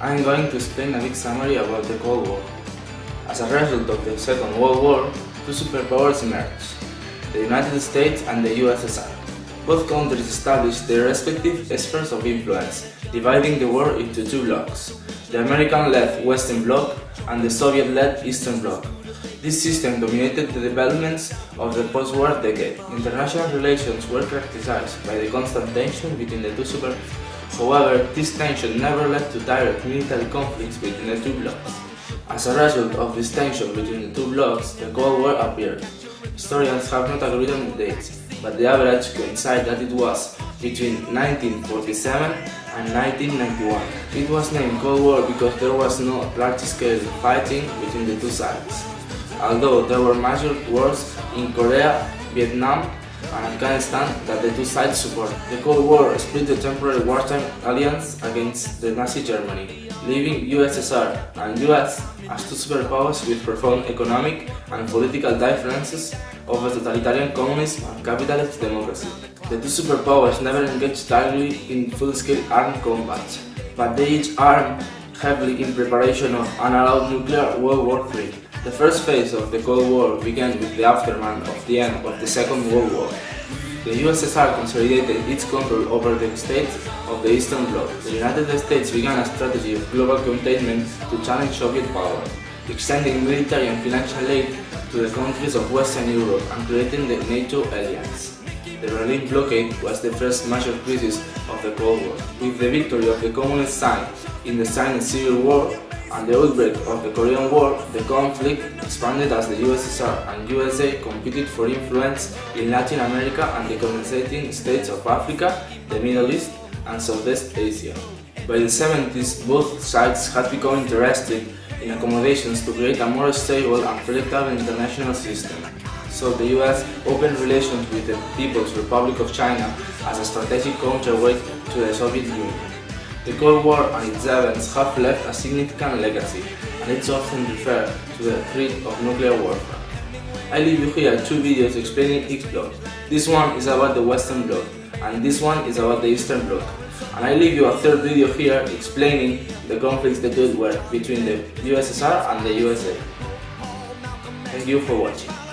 I'm going to explain a big summary about the Cold War. As a result of the Second World War, two superpowers emerged, the United States and the USSR. Both countries established their respective spheres of influence, dividing the war into two blocks, the American-led Western Bloc and the Soviet-led Eastern Bloc. This system dominated the developments of the post-war decade. International relations were characterized by the constant tension between the two superpowers. However, this tension never led to direct military conflicts between the two blocs. As a result of this tension between the two blocs, the Cold War appeared. Historians have not agreed on the dates, but the average coincides that it was between 1947 and 1991. It was named Cold War because there was no large-scale fighting between the two sides. Although there were major wars in Korea, Vietnam, and Afghanistan that the two sides support. The Cold War split the temporary wartime alliance against the Nazi Germany, leaving USSR and US as two superpowers with profound economic and political differences over totalitarian communism and capitalist democracy. The two superpowers never engaged directly in full-scale armed combat, but they each armed heavily in preparation of an all-out nuclear World War III. The first phase of the Cold War began with the aftermath of the end of the Second World War. The USSR consolidated its control over the states of the Eastern Bloc. The United States began a strategy of global containment to challenge Soviet power, extending military and financial aid to the countries of Western Europe and creating the NATO alliance. The Berlin blockade was the first major crisis of the Cold War. With the victory of the Communist side in the Silent Civil War and the outbreak of the Korean War, the conflict expanded as the USSR and USA competed for influence in Latin America and the colonizing states of Africa, the Middle East, and Southeast Asia. By the 70s, both sides had become interested in accommodations to create a more stable and predictable international system. So the US opened relations with the People's Republic of China as a strategic counterweight to the Soviet Union. The Cold War and its events have left a significant legacy, and it's often referred to the threat of nuclear warfare. I leave you here two videos explaining each bloc. This one is about the Western Bloc, and this one is about the Eastern Bloc. And I leave you a third video here explaining the conflicts that were between the USSR and the USA. Thank you for watching.